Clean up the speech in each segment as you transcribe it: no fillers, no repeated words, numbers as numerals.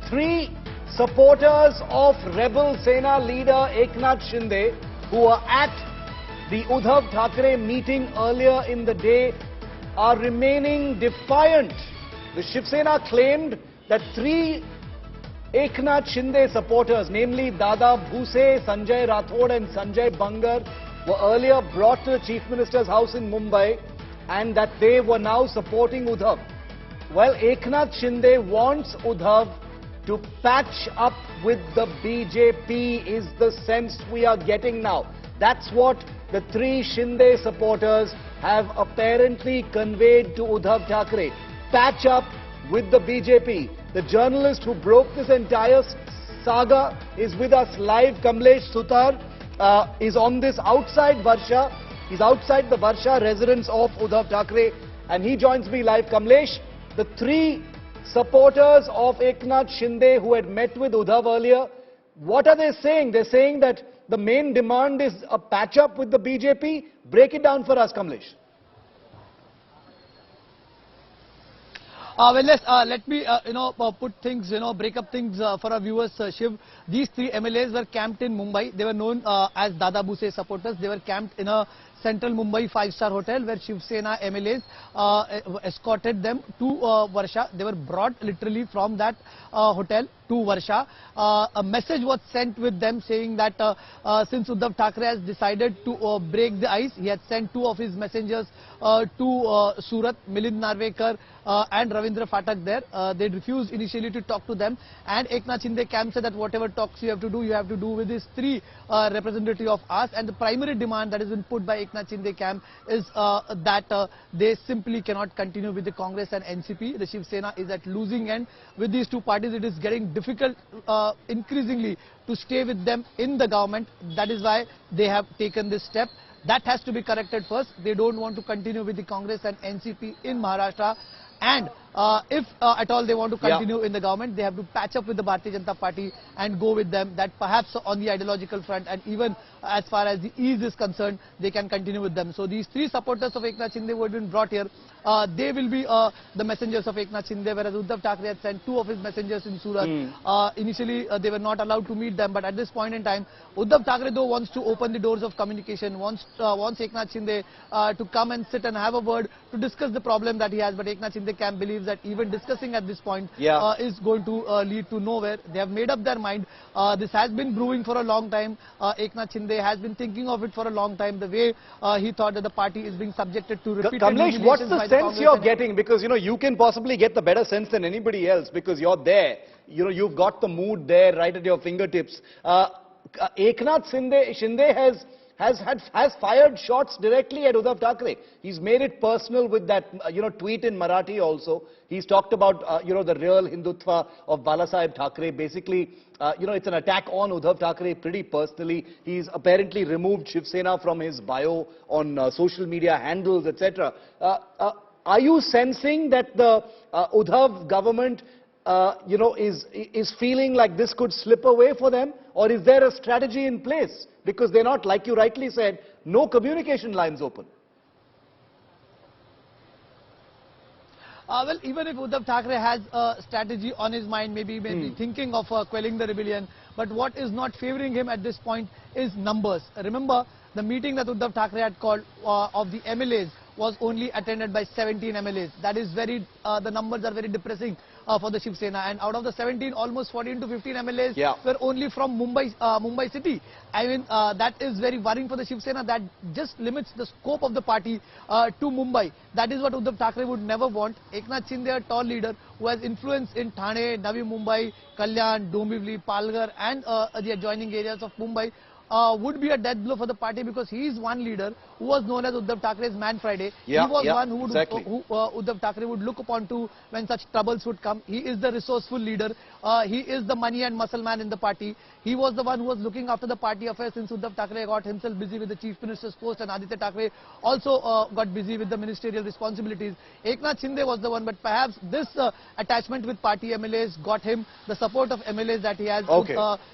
three supporters of Rebel Sena leader Eknath Shinde, who were at the Uddhav Thackeray meeting earlier in the day, are remaining defiant. The Shiv Sena claimed that three Eknath Shinde supporters, namely Dada Bhuse, Sanjay Rathod and Sanjay Bangar, were earlier brought to the Chief Minister's house in Mumbai and that they were now supporting Uddhav. Well, Eknath Shinde wants Uddhav to patch up with the BJP is the sense we are getting now. That's what the three Shinde supporters have apparently conveyed to Uddhav Thackeray. Patch up with the BJP. The journalist who broke this entire saga is with us live. Kamlesh Sutar is on this outside Varsha. He's outside the Varsha residence of Uddhav Thackeray and he joins me live. Kamlesh, the three supporters of Eknath Shinde who had met with Uddhav earlier, what are they saying? They're saying that the main demand is a patch up with the BJP. Break it down for us, Kamlesh. Let me, put things, break up things for our viewers, Shiv. These three MLAs were camped in Mumbai. They were known as Dada Bhuse supporters. They were camped in a central Mumbai five-star hotel where Shiv Sena MLAs escorted them to Varsha. They were brought literally from that hotel to Varsha. A message was sent with them saying that since Uddhav Thackeray has decided to break the ice, he had sent two of his messengers to Surat, Milind Narvekar and Ravindra Phatak there. They refused initially to talk to them, and Eknath Shinde camp said that whatever talks you have to do with these three representatives of us, and the primary demand that has been put by Eknath Shinde camp is that they simply cannot continue with the Congress and NCP. The Shiv Sena is at losing end. With these two parties, it is getting difficult increasingly to stay with them in the government. That is why they have taken this step. That has to be corrected first. They don't want to continue with the Congress and NCP in Maharashtra. And if at all they want to continue in the government, they have to patch up with the Bharatiya Janata Party and go with them. That perhaps on the ideological front and even as far as the ease is concerned, they can continue with them. So these three supporters of Eknath Shinde who have been brought here, they will be the messengers of Eknath Shinde, whereas Uddhav Thackeray had sent two of his messengers in Surat. Initially, they were not allowed to meet them, but at this point in time, Uddhav Thackeray though wants to open the doors of communication, wants Eknath Shinde to come and sit and have a word to discuss the problem that he has, but Eknath Shinde camp believes that even discussing at this point is going to lead to nowhere. They have made up their mind. This has been brewing for a long time. Eknath Shinde has been thinking of it for a long time, the way he thought that the party is being subjected to repeated Kamlesh, what's the sense you're getting? Because, you can possibly get the better sense than anybody else because you're there. You've got the mood there right at your fingertips. Eknath Shinde has fired shots directly at Uddhav Thackeray. He's made it personal with that, tweet in Marathi also. He's talked about, the real Hindutva of Balasaheb Thackeray. Basically, it's an attack on Uddhav Thackeray pretty personally. He's apparently removed Shiv Sena from his bio on social media handles, etc. Are you sensing that the Uddhav government, is feeling like this could slip away for them? Or is there a strategy in place? Because they're not, like you rightly said, no communication lines open. Well, even if Uddhav Thackeray has a strategy on his mind, maybe thinking of quelling the rebellion, but what is not favoring him at this point is numbers. Remember, the meeting that Uddhav Thackeray had called of the MLAs was only attended by 17 MLAs. That is very, the numbers are very depressing for the Shiv Sena. And out of the 17, almost 14 to 15 MLAs were only from Mumbai city. I mean, that is very worrying for the Shiv Sena. That just limits the scope of the party to Mumbai. That is what Uddhav Thackeray would never want. Eknath Shinde, a tall leader who has influence in Thane, Navi Mumbai, Kalyan, Dombivli, Palghar and the adjoining areas of Mumbai, would be a death blow for the party because he is one leader who was known as Uddhav Thackeray's Man Friday. He was one who Uddhav Thackeray would look upon to when such troubles would come. He is the resourceful leader. He is the money and muscle man in the party. He was the one who was looking after the party affairs since Uddhav Thackeray got himself busy with the Chief Minister's post and Aditya Thackeray also got busy with the ministerial responsibilities. Eknath Shinde was the one, but perhaps this attachment with party MLAs got him the support of MLAs that he has.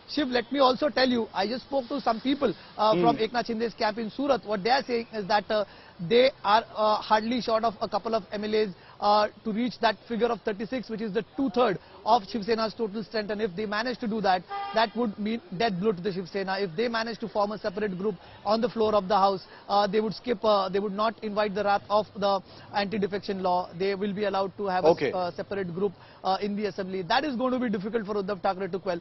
Shiv, let me also tell you, I just spoke to some people from Eknath Shinde's camp in Surat. What they are saying is that they are hardly short of a couple of MLAs to reach that figure of 36, which is the 2/3 of Shiv Sena's total strength. And if they manage to do that, that would mean death blow to the Shiv Sena. If they manage to form a separate group on the floor of the house, they would skip, they would not invite the wrath of the anti-defection law. They will be allowed to have a separate group in the assembly. That is going to be difficult for Uddhav Thackeray to quell.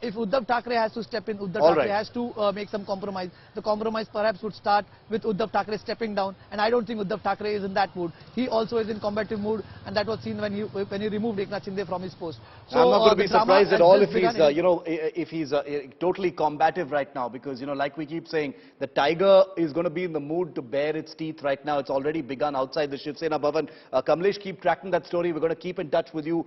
If Uddhav Thackeray has to step in, Uddhav Thackeray has to make some compromise. The compromise perhaps would start with Uddhav Thackeray stepping down, and I don't think Uddhav Thackeray is in that mood. He also is in combative mood, and that was seen when he removed Eknath Shinde from his post. So I'm not going to be surprised at all if he's, if he's totally combative right now, because, like we keep saying, the tiger is going to be in the mood to bare its teeth right now. It's already begun outside the Shiv Sena Bhavan. Kamlesh, keep tracking that story. We're going to keep in touch with you